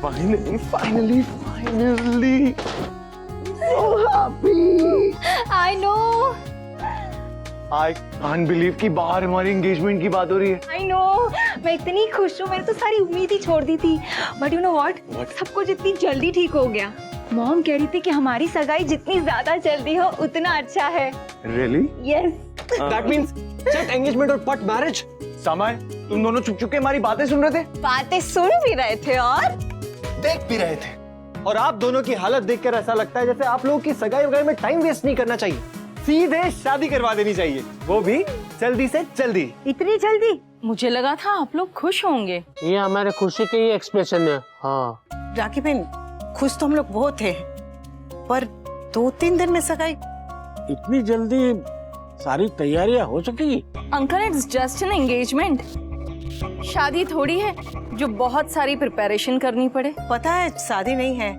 Finally. So happy. I know. I can't believe कि बाहर हमारी एंगेजमेंट की बात हो रही है। I know. मैं इतनी खुश हूँ, मैंने तो सारी उम्मीद ही छोड़ दी थी। But you know what? सब कुछ इतनी जल्दी ठीक हो गया। मॉम कह रही थी कि हमारी सगाई जितनी ज्यादा जल्दी हो उतना अच्छा है। Really? Yes. That means set engagement और put marriage. समय, तुम दोनों चुप-चुप के हमारी बातें सुन रहे थे? बातें सुन भी रहे थे और देख भी रहे थे। और आप दोनों की हालत देखकर ऐसा लगता है जैसे आप लोगों की सगाई वगाई में टाइम वेस्ट नहीं करना चाहिए, सीधे शादी करवा देनी चाहिए, वो भी जल्दी से जल्दी। इतनी जल्दी? मुझे लगा था आप लोग खुश होंगे। ये हमारे खुशी के ही एक्सप्रेशन है। हाँ राखी बहन, खुश तो हम लोग बहुत थे, पर 2-3 दिन में सगाई। इतनी जल्दी सारी तैयारियां हो चुकी? Uncle it's just an engagement, शादी थोड़ी है जो बहुत सारी प्रिपरेशन करनी पड़े। पता है शादी नहीं है,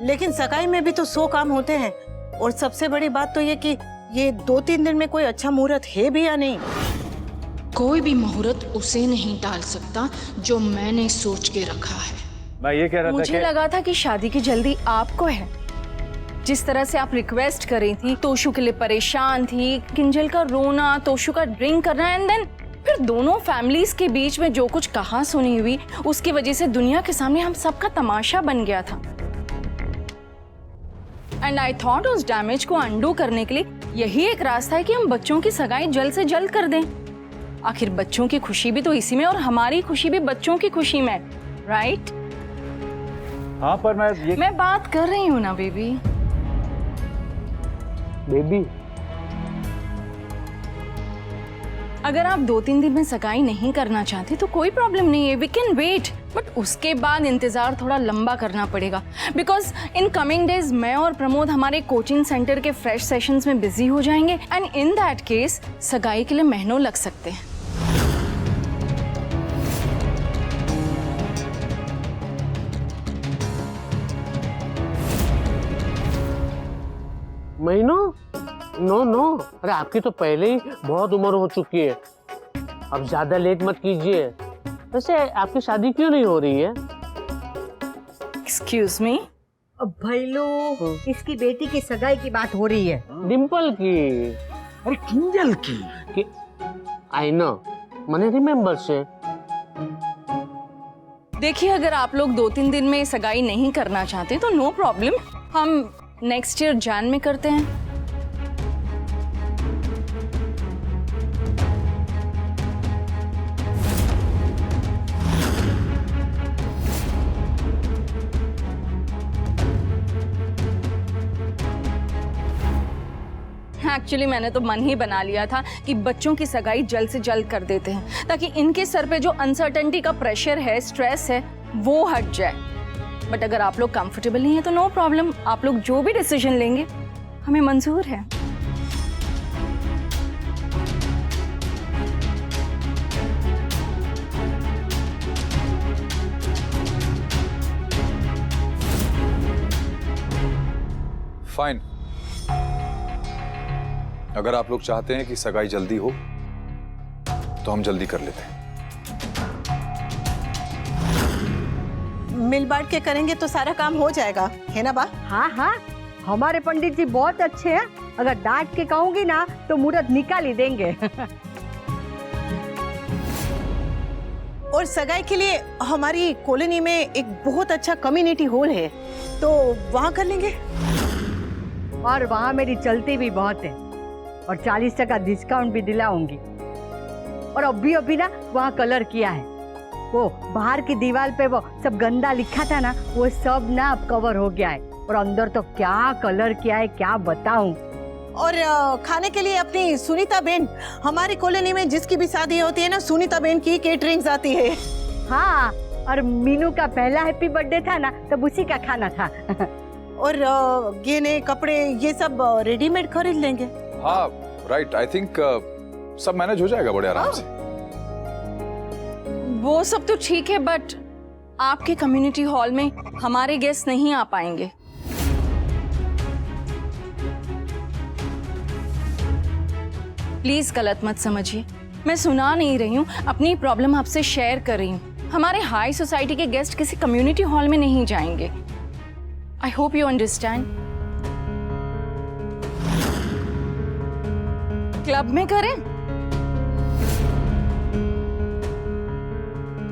लेकिन सगाई में भी तो 100 काम होते हैं। और सबसे बड़ी बात तो ये कि ये 2-3 दिन में कोई अच्छा मुहूर्त है भी या नहीं। कोई भी मुहूर्त उसे नहीं टाल सकता जो मैंने सोच के रखा है। मैं ये कह रहा था मुझे लगा था कि शादी की जल्दी आपको है। जिस तरह से आप रिक्वेस्ट कर रही थी, तोशु के लिए परेशान थी, किंजल का रोना, तोशु का ड्रिंक करना, एंड देन फिर दोनों फैमिलीज के बीच में जो कुछ कहा सुनी हुई, उसकी वजह से दुनिया के सामने हम सबका तमाशा बन गया था। एंड आई थॉट उस डैमेज को अंडू करने के लिए यही एक रास्ता है कि हम बच्चों की सगाई जल्द से जल्द कर दें। आखिर बच्चों की खुशी भी तो इसी में, और हमारी खुशी भी बच्चों की खुशी में, राइट? हाँ, पर मैं बात कर रही हूँ ना बेबी। अगर आप 2-3 दिन में सगाई नहीं करना चाहते तो कोई प्रॉब्लम नहीं है, वी कैन वेट। बट उसके बाद इंतजार थोड़ा लंबा करना पड़ेगा, बिकॉज इन कमिंग डेज मैं और प्रमोद हमारे कोचिंग सेंटर के फ्रेश सेशंस में बिजी हो जाएंगे, एंड इन दैट केस सगाई के लिए महीनों लग सकते हैं। महीनों? नो, अरे आपकी तो पहले ही बहुत उम्र हो चुकी है, अब ज्यादा लेट मत कीजिए। वैसे आपकी शादी क्यों नहीं हो रही है? Excuse me? अब भाई लोग, इसकी बेटी की सगाई की बात हो रही है। डिम्पल की? अरे किंजल की। आई नो, मैंने रिमेम्बर से। देखिए, अगर आप लोग 2-3 दिन में सगाई नहीं करना चाहते तो नो प्रॉब्लम, हम नेक्स्ट ईयर जैन में करते हैं। एक्चुअली मैंने तो मन ही बना लिया था कि बच्चों की सगाई जल्द से जल्द कर देते हैं, ताकि इनके सर पे जो अनसर्टेनिटी का प्रेशर है, स्ट्रेस है, वो हट जाए। बट अगर आप लोग कंफर्टेबल नहीं है तो नो प्रॉब्लम, आप लोग जो भी डिसीजन लेंगे हमें मंजूर है। फाइन, अगर आप लोग चाहते हैं कि सगाई जल्दी हो तो हम जल्दी कर लेते हैं। मिल बांट के करेंगे तो सारा काम हो जाएगा, है ना बा? हाँ, हमारे पंडित जी बहुत अच्छे हैं। अगर डांट के कहूंगी ना तो मुहूर्त निकाल ही देंगे। और सगाई के लिए हमारी कॉलोनी में एक बहुत अच्छा कम्युनिटी हॉल है, तो वहाँ कर लेंगे। और वहाँ मेरी चलती भी बहुत है, और 40% डिस्काउंट भी दिलाऊंगी। और अभी ना वहाँ कलर किया है, वो बाहर की दीवार पे वो सब गंदा लिखा था ना, वो सब ना अब कवर हो गया है। और अंदर तो क्या कलर किया है, क्या बताऊं। और खाने के लिए अपनी सुनीता बहन, हमारी कॉलोनी में जिसकी भी शादी होती है ना, सुनीता बहन की केटरिंग आती है। हाँ, और मीनू का पहला हैप्पी बर्थडे था ना, तब उसी का खाना था। और गहने कपड़े ये सब रेडीमेड खरीद लेंगे। हाँ राइट, आई थिंक सब मैनेज हो जाएगा बड़े आराम से। वो सब तो ठीक है, बट आपके कम्युनिटी हॉल में हमारे गेस्ट नहीं आ पाएंगे। प्लीज गलत मत समझिए, मैं सुना नहीं रही हूँ, अपनी प्रॉब्लम आपसे शेयर कर रही हूँ। हमारे हाई सोसाइटी के गेस्ट किसी कम्युनिटी हॉल में नहीं जाएंगे। I hope you understand. Club में करें,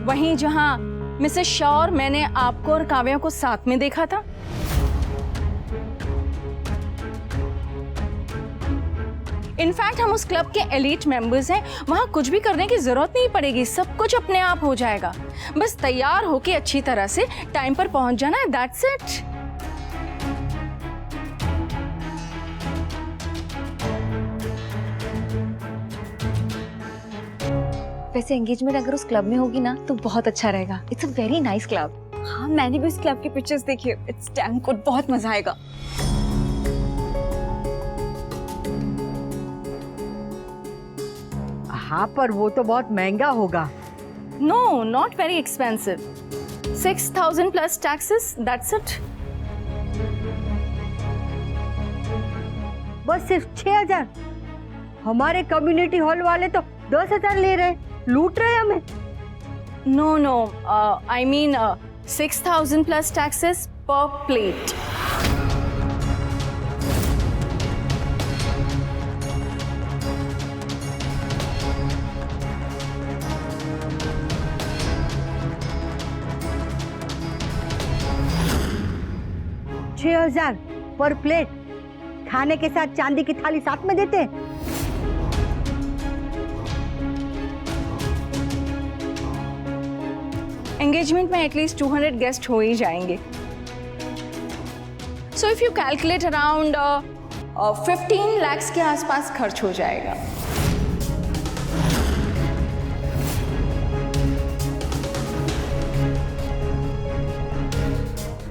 वहीं जहां मिसेस शॉ और मैंने आपको और काव्या को साथ में देखा था। इनफैक्ट हम उस क्लब के एलीट मेंबर्स हैं, वहां कुछ भी करने की जरूरत नहीं पड़ेगी, सब कुछ अपने आप हो जाएगा। बस तैयार होके अच्छी तरह से टाइम पर पहुंच जाना है, दैट्स इट। वैसे एंगेजमेंट अगर उस क्लब में होगी ना तो बहुत अच्छा रहेगा। It's a very nice club. हाँ, मैंने भी उस क्लब की पिक्चर्स देखी है। इट्स डैम गुड, बहुत मजा आएगा। हाँ, पर वो तो बहुत महंगा होगा। No, not very expensive. 6,000 plus taxes, that's it. बस सिर्फ 6,000? हमारे कम्युनिटी हॉल वाले तो 10,000 ले रहे, लूट रहे हमें। No no, I mean 6,000 plus taxes per plate. $6,000 per plate, खाने के साथ चांदी की थाली साथ में देते हैं। एंगेजमेंट में एटलीस्ट 200 गेस्ट हो ही जाएंगे। So if you calculate around 15 lakh के आसपास खर्च हो जाएगा।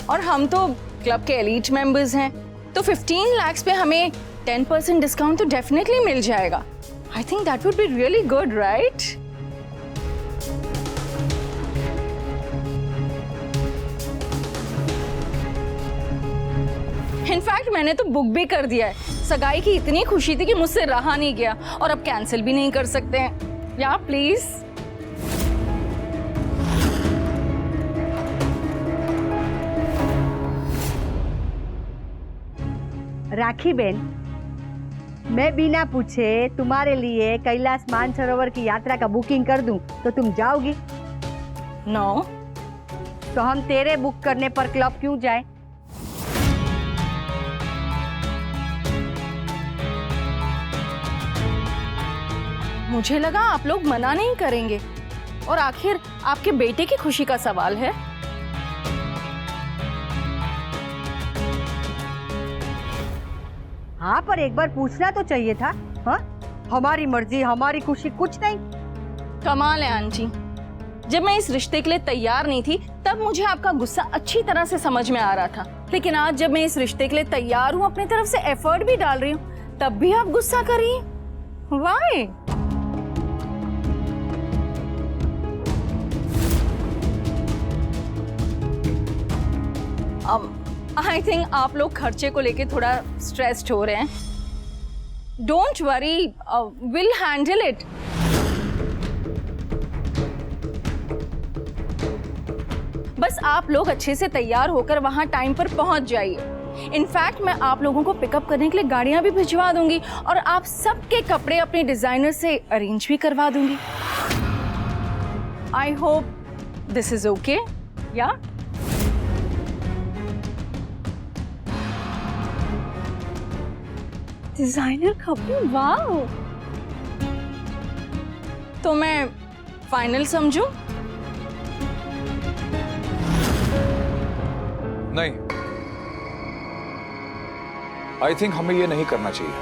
और हम तो क्लब के एलीट मेंबर्स हैं, तो 15 लाख पे हमें 10% डिस्काउंट तो डेफिनेटली मिल जाएगा। I think that would be really good, right? In fact मैंने तो बुक भी कर दिया है। सगाई की इतनी खुशी थी कि मुझसे रहा नहीं गया, और अब कैंसिल भी नहीं कर सकते हैं। या प्लीज। राखी बहन, मैं बिना पूछे तुम्हारे लिए कैलाश मानसरोवर की यात्रा का बुकिंग कर दूं तो तुम जाओगी? नो। तो हम तेरे बुक करने पर क्लब क्यों जाए? मुझे लगा आप लोग मना नहीं करेंगे, और आखिर आपके बेटे की खुशी का सवाल है। हाँ, पर एक बार पूछना तो चाहिए था। हाँ, हमारी मर्जी हमारी खुशी, कुछ नहीं। कमाल है आंटी, जब मैं इस रिश्ते के लिए तैयार नहीं थी तब मुझे आपका गुस्सा अच्छी तरह से समझ में आ रहा था, लेकिन आज जब मैं इस रिश्ते के लिए तैयार हूँ, अपनी तरफ से एफर्ट भी डाल रही हूँ, तब भी आप गुस्सा कर रही हैं। व्हाई? आई थिंक आप लोग खर्चे को लेके थोड़ा स्ट्रेस्ड हो रहे हैं। Don't worry, will handle it. बस आप लोग अच्छे से तैयार होकर वहां टाइम पर पहुंच जाइए। इनफैक्ट मैं आप लोगों को पिकअप करने के लिए गाड़ियां भी भिजवा दूंगी, और आप सबके कपड़े अपने डिजाइनर से अरेंज भी करवा दूंगी। I hope this is okay. या डिजाइनर कपड़े, वाओ। तो मैं फाइनल समझूं? नहीं, आई थिंक हमें ये नहीं करना चाहिए।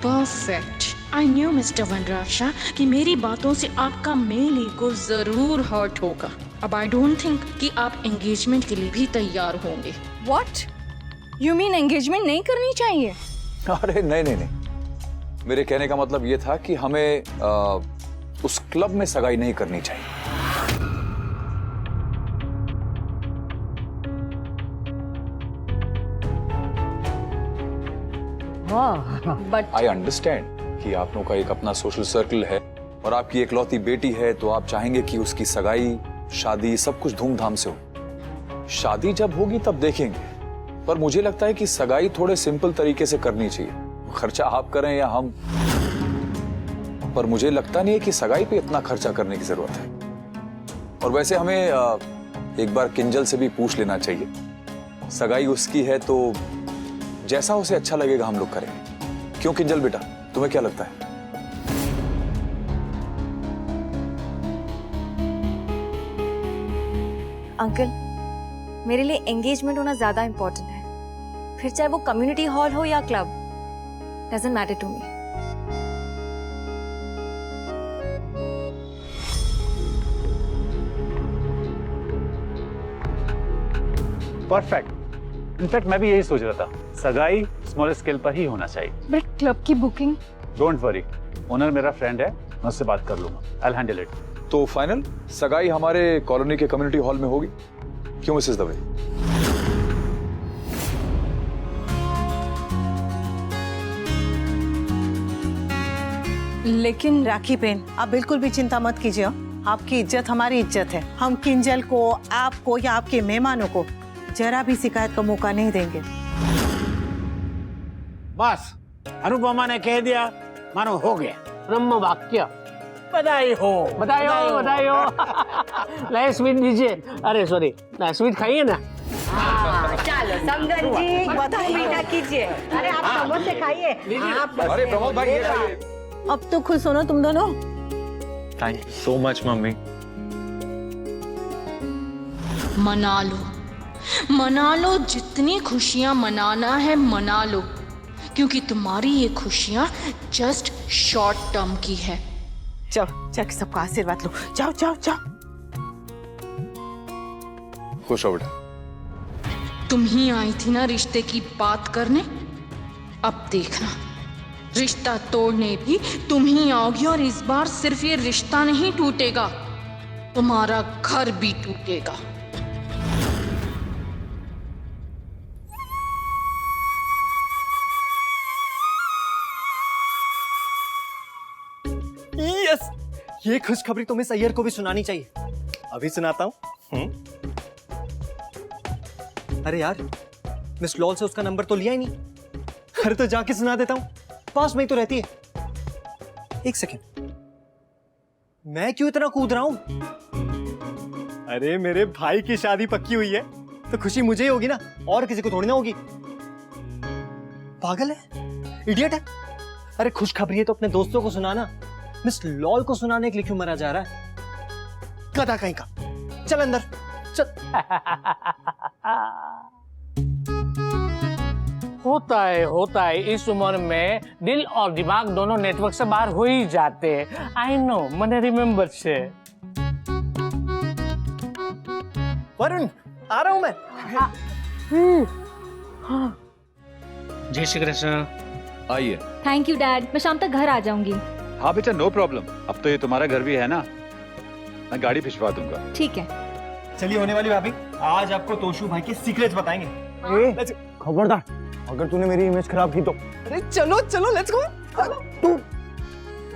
परफेक्ट। आई न्यू मिस्टर वनराशा कि मेरी बातों से आपका मेल ईगो जरूर हर्ट होगा। अब आई डोंट थिंक कि आप एंगेजमेंट के लिए भी तैयार होंगे। व्हाट यू मीन, एंगेजमेंट नहीं करनी चाहिए? अरे नहीं नहीं नहीं, मेरे कहने का मतलब ये था कि हमें उस क्लब में सगाई नहीं करनी चाहिए। हाँ बट आई अंडरस्टैंड कि आप लोगों का एक अपना सोशल सर्कल है और आपकी इकलौती बेटी है, तो आप चाहेंगे कि उसकी सगाई, शादी सब कुछ धूमधाम से हो। शादी जब होगी तब देखेंगे, पर मुझे लगता है कि सगाई थोड़े सिंपल तरीके से करनी चाहिए। खर्चा आप करें या हम, पर मुझे लगता नहीं है कि सगाई पे इतना खर्चा करने की जरूरत है। और वैसे हमें एक बार किंजल से भी पूछ लेना चाहिए। सगाई उसकी है तो जैसा उसे अच्छा लगेगा हम लोग करेंगे। क्यों किंजल बेटा, तुम्हें क्या लगता है? अंकल, मेरे लिए एंगेजमेंट होना ज्यादा इम्पोर्टेंट है। फिर चाहे वो कम्युनिटी हॉल हो या club, doesn't matter to me. Perfect. In fact मैं भी यही सोच रहा था, सगाई स्मॉल स्केल पर ही होना चाहिए। बट क्लब की बुकिंग? डोंट वरी, ओनर मेरा फ्रेंड है, मैं उससे बात कर लूंगा। I will handle it. तो फाइनल सगाई हमारे कॉलोनी के कम्युनिटी हॉल में होगी। क्यों मिसेस दवे? लेकिन राखी बहन, आप बिल्कुल भी चिंता मत कीजिए। आपकी इज्जत हमारी इज्जत है। हम किंजल को, आपको या आपके मेहमानों को जरा भी शिकायत का मौका नहीं देंगे। बस अनुपमा ने कह दिया, मानो हो गया। ब्रह्म वाक्य। बधाई हो, बधाई हो, बधाई हो। लाए स्वीट दीजिए। अरे सॉरी, स्वीट खाइए ना। चलो समधन जी, बधाई मीठा कीजिए। अरे आप समोसे खाइए। आप अरे प्रमोद भाई, ये खाइए। अब तो खुश हो ना तुम दोनों? Thank you so much mummy. मना लो, मना लो, जितनी खुशियां मनाना है मना लो, क्योंकि तुम्हारी ये खुशियां जस्ट शॉर्ट टर्म की है। जाओ जाके सबका आशीर्वाद लो। जाओ जाओ जाओ। खुश हो बेटा। तुम ही आई थी ना रिश्ते की बात करने। अब देखना, रिश्ता तोड़ने भी तुम ही आओगी, और इस बार सिर्फ ये रिश्ता नहीं टूटेगा, तुम्हारा घर भी टूटेगा। यस, ये खुशखबरी तो मिस अय्यर को भी सुनानी चाहिए। अभी सुनाता हूँ। अरे यार, मिस लॉल से उसका नंबर तो लिया ही नहीं। अरे तो जाके सुना देता हूँ, पास में ही तो रहती है। एक सेकेंड, मैं क्यों इतना कूद रहा हूं? अरे मेरे भाई की शादी पक्की हुई है तो खुशी मुझे ही होगी ना, और किसी को थोड़ी ना होगी। पागल है, इडियट है। अरे खुशखबरी है तो अपने दोस्तों को सुनाना, मिस लॉल को सुनाने के लिए क्यों मरा जा रहा है? गधा कहीं का। चल अंदर चल। होता है इस उम्र में दिल और दिमाग दोनों नेटवर्क से बाहर हो ही जाते हैं। आई नो, मैंने रिमेम्बर से। वरुण, आ रहा हूं मैं। जय श्री कृष्ण। आइए। थैंक यू डैड, मैं शाम तक घर आ जाऊंगी। हाँ बेटा, नो प्रॉब्लम। अब तो ये तुम्हारा घर भी है ना, मैं गाड़ी भिजवा दूंगा। ठीक है। चलिए होने वाली भाभी, आज आपको तोशु भाई के सीक्रेट्स बताएंगे। खबरदार, अगर तूने मेरी इमेज खराब की तो। अरे चलो चलो, let's go.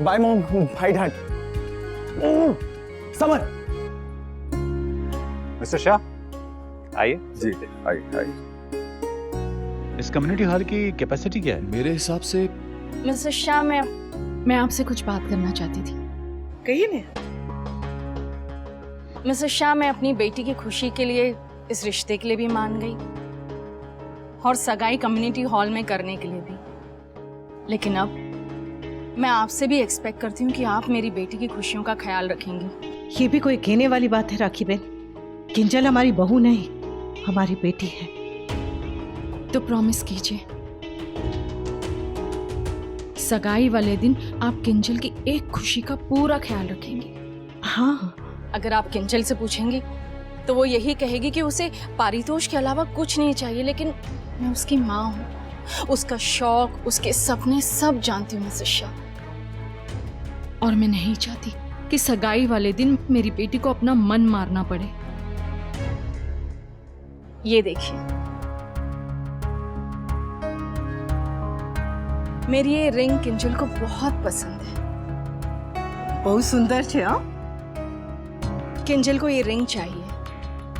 Bye mom, bye dad. Samar. Mister Shah, आइए। जी आइए। इस कम्युनिटी हॉल की कैपेसिटी क्या है? मेरे हिसाब से मिस्टर शाह, मैं आपसे कुछ बात करना चाहती थी। कहिए ना। मिस्टर शाह, मैं अपनी बेटी की खुशी के लिए इस रिश्ते के लिए भी मान गई, और सगाई कम्युनिटी हॉल में करने के लिए भी। लेकिन अब मैं आपसे भी एक्सपेक्ट करती हूँ कि आप मेरी बेटी की खुशियों का ख्याल रखेंगी। ये भी कोई कहने वाली बात है राखी बहन? किंजल हमारी बहू नहीं, हमारी बेटी है। तो प्रॉमिस कीजिए, सगाई वाले दिन आप किंजल की एक खुशी का पूरा ख्याल रखेंगे। हाँ। अगर आप किंजल से पूछेंगी तो वो यही कहेगी कि उसे पारितोष के अलावा कुछ नहीं चाहिए, लेकिन मैं उसकी माँ हूँ, उसका शौक, उसके सपने सब जानती हूँ मिसेस शाह। और मैं नहीं चाहती कि सगाई वाले दिन मेरी बेटी को अपना मन मारना पड़े। ये देखिए, मेरी ये रिंग किंजल को बहुत पसंद है। बहुत सुंदर छे। हाँ, किंजल को ये रिंग चाहिए,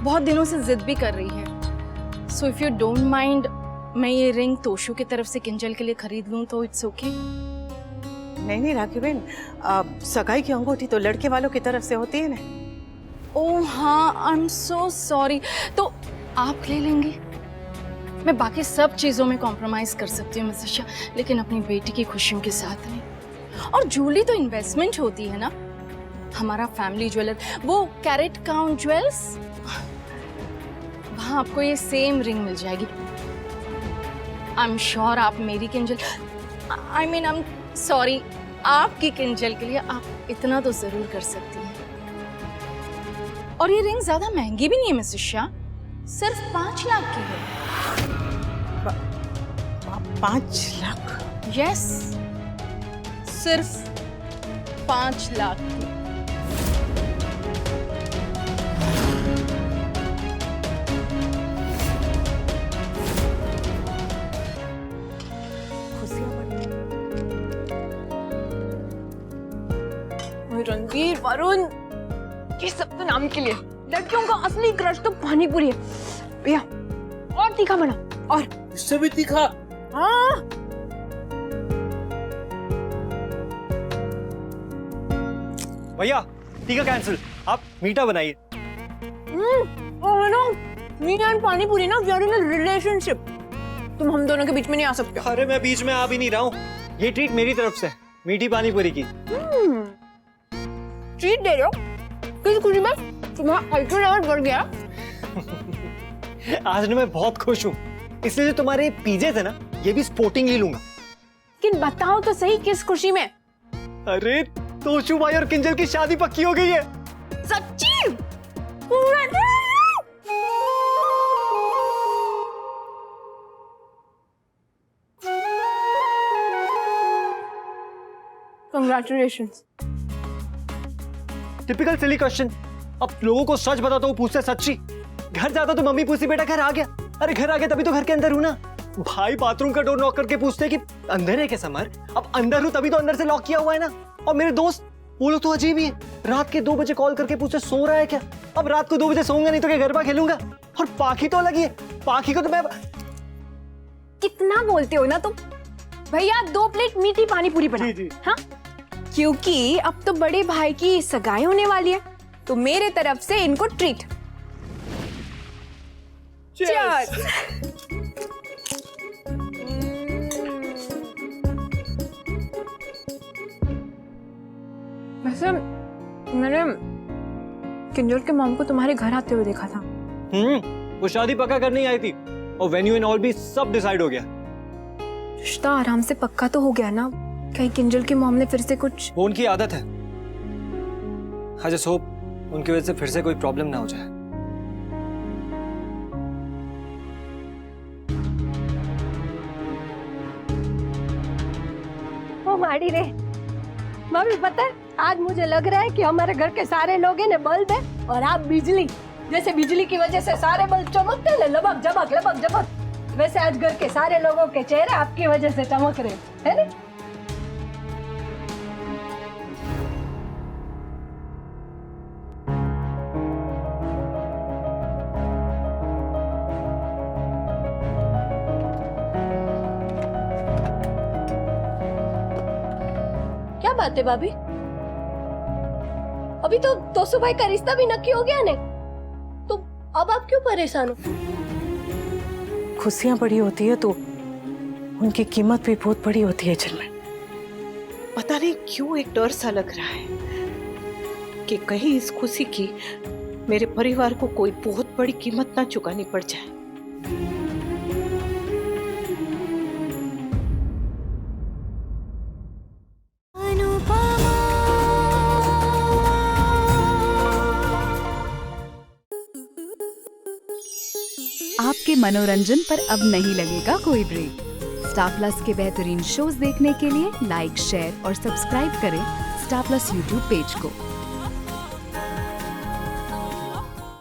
बहुत दिनों से जिद भी कर रही है। So if you don't mind, मैं ये रिंग तोशु की तरफ से किंजल के लिए खरीद लूं तो इट्स ओके? नहीं राखी बहन, सगाई की अंगूठी तो लड़के वालों की तरफ से होती है ना। ओह हाँ, आई एम सो सॉरी। तो आप ले लेंगे? मैं बाकी सब चीजों में कॉम्प्रोमाइज कर सकती हूँ मिसेस शाह, लेकिन अपनी बेटी की खुशियों के साथ नहीं। और ज्वेलरी तो इन्वेस्टमेंट होती है ना। हमारा फैमिली ज्वेलर, वो कैरेट काउंट ज्वेल्स, वहां आपको ये सेम रिंग मिल जाएगी। आई एम श्योर आप मेरी किंजल, आई एम सॉरी, आपकी किंजल के लिए आप इतना तो जरूर कर सकती हैं। और ये रिंग ज्यादा महंगी भी नहीं है मिसेस शाह, सिर्फ 5 लाख की है। 5 लाख? यस, सिर्फ 5 लाख की। रणवीर, वरुण, ये सब तो नाम के लिए। लड़कियों का असली क्रश तो पानी पूरी है। भैया और तीखा बना, और इससे भी तीखा। हाँ, भैया तीखा कैंसिल, आप मीठा बनाइए। मीठा एंड पानी पूरी ना, we are in a relationship. तुम हम दोनों के बीच में नहीं आ सकते। अरे मैं बीच में आ भी नहीं रहा हूँ, ये ट्रीट मेरी तरफ से, मीठी पानी पूरी की। ट्रीट दे रहे हो किस खुशी में? तुम्हारा अल्ट्रा लेवल बढ़ गया। आज ना मैं बहुत खुश हूँ, इसलिए जो तुम्हारे पीजे थे ना, ये भी स्पोर्टिंगली लूंगा। लेकिन बताओ तो सही, किस खुशी में? अरे तोशु भाई और किंजल की शादी पक्की हो गई है। सच्ची? Congratulations. Typical silly question. अब लोगों को सच बताता हूँ, पूछते सच्ची। घर जाता तो मम्मी पूछती बेटा घर आ गया। अरे घर आ गया तभी तो घर के अंदर हूँ ना। भाई बाथरूम का डोर नॉक करके पूछते कि अंदर है क्या समर? अब अंदर हूँ तभी तो अंदर से लॉक किया हुआ है ना। और मेरे दोस्त वो लोग तो अजीब ही है, रात के 2 बजे कॉल करके पूछते सो रहा है क्या? अब रात को 2 बजे सोऊंगा नहीं तो क्या गरबा खेलूंगा? और पाखी तो अलग ही है, पाखी को तो मैं कितना बोलते हो ना तुम। भैया 2 प्लेट मीठी पानी पूरी बना। हाँ, क्योंकि अब तो बड़े भाई की सगाई होने वाली है, तो मेरे तरफ से इनको ट्रीट। Cheers. वैसे मैंने किंजल के मॉम को तुम्हारे घर आते हुए देखा था। वो शादी पक्का करने आई थी और वेन्यू एंड ऑल भी सब डिसाइड हो गया। रिश्ता आराम से पक्का तो हो गया ना? कहीं किंजल के मॉम ने फिर से कुछ? वो उनकी आदत है। आई जस्ट होप उनकी वजह से फिर से कोई प्रॉब्लम ना हो जाए। ओ माड़ी रे, मम्मी पता है आज मुझे लग रहा है कि हमारे घर के सारे लोग हैं ना बल्ब है और आप बिजली। जैसे बिजली की वजह से सारे बल्ब चमकते हैं, लबक जबक लबक जबक, वैसे आज घर के सारे लोगों के चेहरे आपकी वजह से चमक रहे हैं ना? क्या बात है भाभी? अभी तो तोसु भाई का रिश्ता भी नक्की हो गया ने, तो अब आप क्यों परेशान हो? खुशियां बड़ी होती है तो उनकी कीमत भी बहुत बड़ी होती है झलमन। पता नहीं क्यों एक डर सा लग रहा है कि कहीं इस खुशी की मेरे परिवार को कोई बहुत बड़ी कीमत ना चुकानी पड़ जाए। आपके मनोरंजन पर अब नहीं लगेगा कोई ब्रेक। स्टार प्लस के बेहतरीन शोज देखने के लिए लाइक, शेयर और सब्सक्राइब करें स्टार प्लस यूट्यूब पेज को।